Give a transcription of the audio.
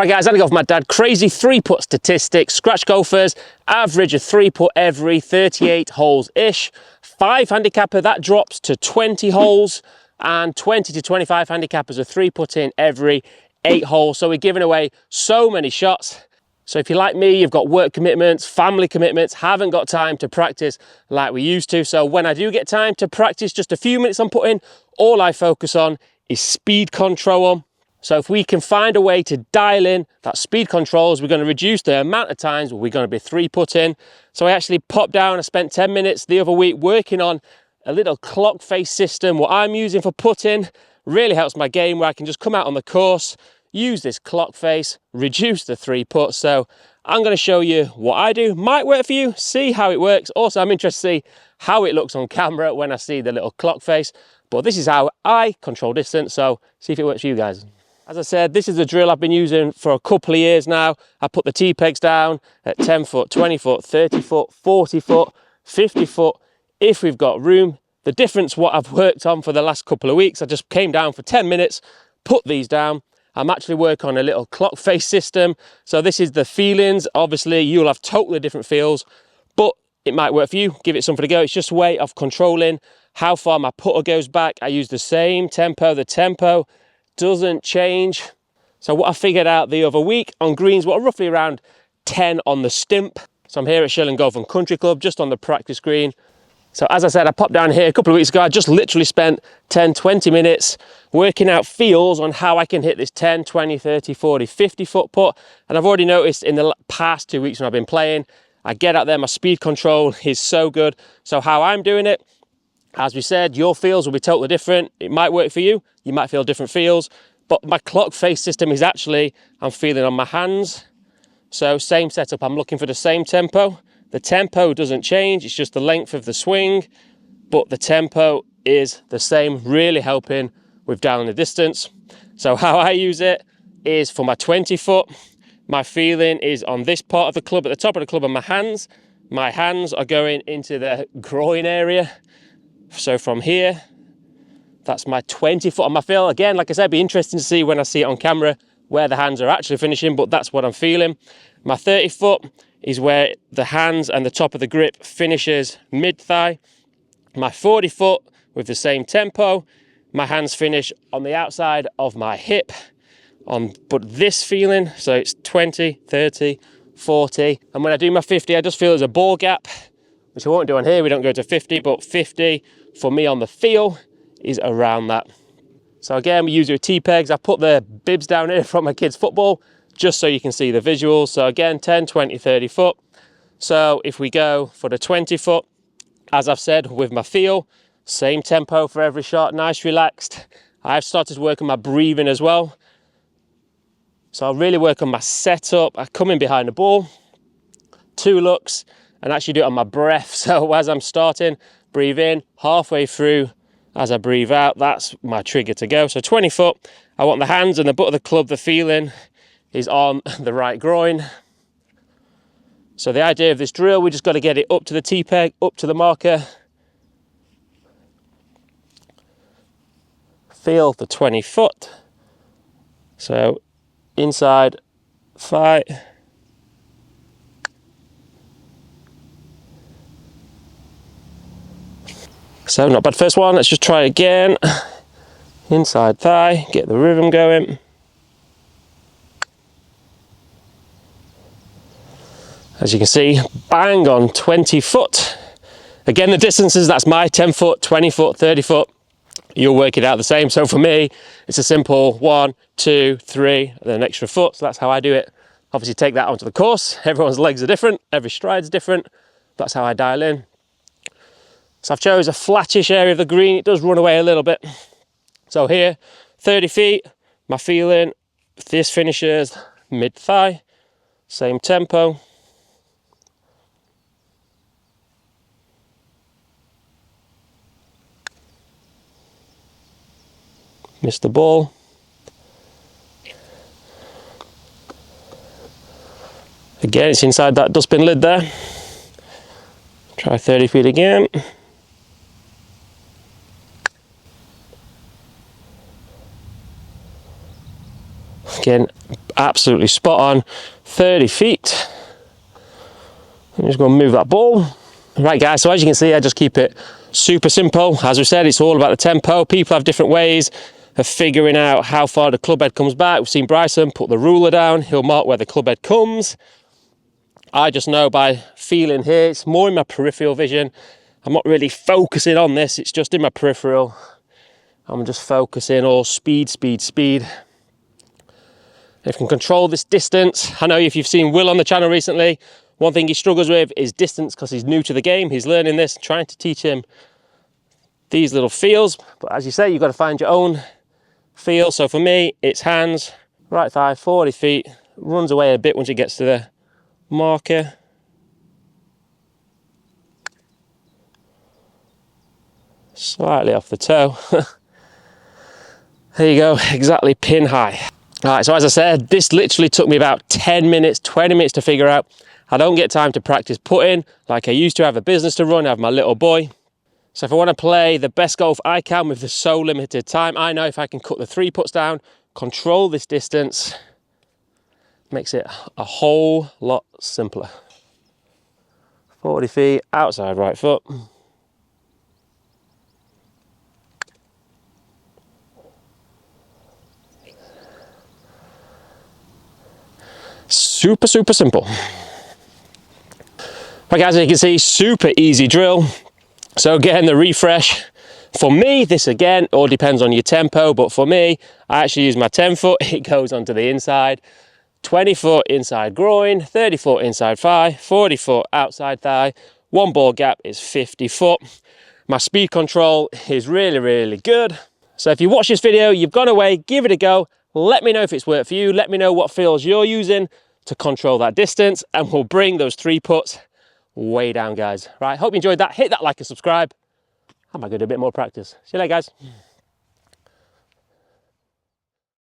Right guys, I'm going to go for my dad. Crazy 3-putt statistics. Scratch golfers average a 3-putt every 38 holes-ish. 5 handicapper, that drops to 20 holes. And 20 to 25 handicappers are 3-putt in every 8 holes. So we're giving away so many shots. So if you're like me, you've got work commitments, family commitments, haven't got time to practice like we used to. So when I do get time to practice, just a few minutes on putting, all I focus on is speed control. So if we can find a way to dial in that speed controls, we're going to reduce the amount of times we're going to be 3-putting. So I actually popped down, I spent 10 minutes the other week working on a little clock face system. What I'm using for putting really helps my game, where I can just come out on the course, use this clock face, reduce the 3-putt. So I'm going to show you what I do. Might work for you, see how it works. Also, I'm interested to see how it looks on camera when I see the little clock face. But this is how I control distance, so see if it works for you guys. As I said, this is a drill I've been using for a couple of years now. I put the T-pegs down at 10 foot, 20 foot, 30 foot, 40 foot, 50 foot, if we've got room. The difference, what I've worked on for the last couple of weeks, I just came down for 10 minutes, put these down. I'm actually working on a little clock face system. So this is the feelings. Obviously, you'll have totally different feels, but it might work for you. Give it something to go. It's just a way of controlling how far my putter goes back. I use the same tempo. The tempo doesn't change. So what I figured out the other week on greens, what are roughly around 10 on the stimp. So I'm here at Shilling Golf and Country Club, just on the practice green. So as I said, I popped down here a couple of weeks ago. I just literally spent 10, 20 minutes working out feels on how I can hit this 10, 20, 30, 40, 50 foot putt. And I've already noticed in the past 2 weeks when I've been playing, I get out there, my speed control is so good. So how I'm doing it, as we said, your feels will be totally different. It might work for you. You might feel different feels. But my clock face system is actually, I'm feeling on my hands. So same setup, I'm looking for the same tempo. The tempo doesn't change, it's just the length of the swing, but the tempo is the same, really helping with dialing the distance. So how I use it is for my 20 foot, my feeling is on this part of the club, at the top of the club, on my hands. My hands are going into the groin area. So from here, that's my 20 foot on my feel. Again, like I said, it'd be interesting to see when I see it on camera where the hands are actually finishing, but that's what I'm feeling. My 30 foot is where the hands and the top of the grip finishes mid-thigh. My 40 foot with the same tempo, my hands finish on the outside of my hip. But this feeling, so it's 20, 30, 40. And when I do my 50, I just feel there's a ball gap, which I won't do on here. We don't go to 50, but 50 for me on the feel is around that. So again, we use your T-pegs. I put the bibs down here from my kids' football, just so you can see the visuals. So again, 10, 20, 30 foot. So if we go for the 20 foot, as I've said, with my feel, same tempo for every shot, nice, relaxed. I've started to work on my breathing as well. So I'll really work on my setup. I come in behind the ball, 2 looks, and actually do it on my breath. So as I'm starting, breathe in, halfway through, as I breathe out, that's my trigger to go. So 20 foot, I want the hands and the butt of the club, the feeling is on the right groin. So the idea of this drill, we just got to get it up to the T-peg, up to the marker. Feel the 20 foot. So inside thigh. So not bad first one, let's just try again. Inside thigh, get the rhythm going. As you can see, bang on 20 foot. Again, the distances, that's my 10 foot, 20 foot, 30 foot. You'll work it out the same. So for me, it's a simple 1, 2, 3, and then an extra foot. So that's how I do it. Obviously take that onto the course. Everyone's legs are different. Every stride's different. That's how I dial in. So I've chose a flattish area of the green. It does run away a little bit. So here, 30 feet, my feeling, this finishes mid-thigh, same tempo. Missed the ball. Again, it's inside that dustbin lid there. Try 30 feet again. Again, absolutely spot on. 30 feet. I'm just going to move that ball. Right guys, so as you can see, I just keep it super simple. As we said, it's all about the tempo. People have different ways of figuring out how far the club head comes back. We've seen Bryson put the ruler down. He'll mark where the club head comes. I just know by feeling here, it's more in my peripheral vision. I'm not really focusing on this, it's just in my peripheral. I'm just focusing all speed, speed, speed. If I can control this distance, I know if you've seen Will on the channel recently, one thing he struggles with is distance because he's new to the game. He's learning this, trying to teach him these little feels. But as you say, you've got to find your own feel. So for me, it's hands, right thigh, 40 feet, runs away a bit once it gets to the marker. Slightly off the toe. There you go, exactly pin high. All right, so as I said, this literally took me about 10 minutes, 20 minutes to figure out. I don't get time to practice putting like I used to. Have a business to run, I have my little boy. So if I want to play the best golf I can with the so limited time, I know if I can cut the 3 puts down, control this distance, makes it a whole lot simpler. 40 feet, outside right foot. Super, super simple. Right guys, as you can see, super easy drill. So again, the refresh. For me, this again, all depends on your tempo, but for me, I actually use my 10 foot, it goes onto the inside. 20 foot inside groin, 30 foot inside thigh, 40 foot outside thigh. One ball gap is 50 foot. My speed control is really, really good. So if you watch this video, you've gone away, give it a go. Let me know if it's worked for you. Let me know what feels you're using to control that distance, and we'll bring those 3 puts way down, guys. Right, hope you enjoyed that. Hit that like and subscribe. I might go do a bit more practice. See you later, guys.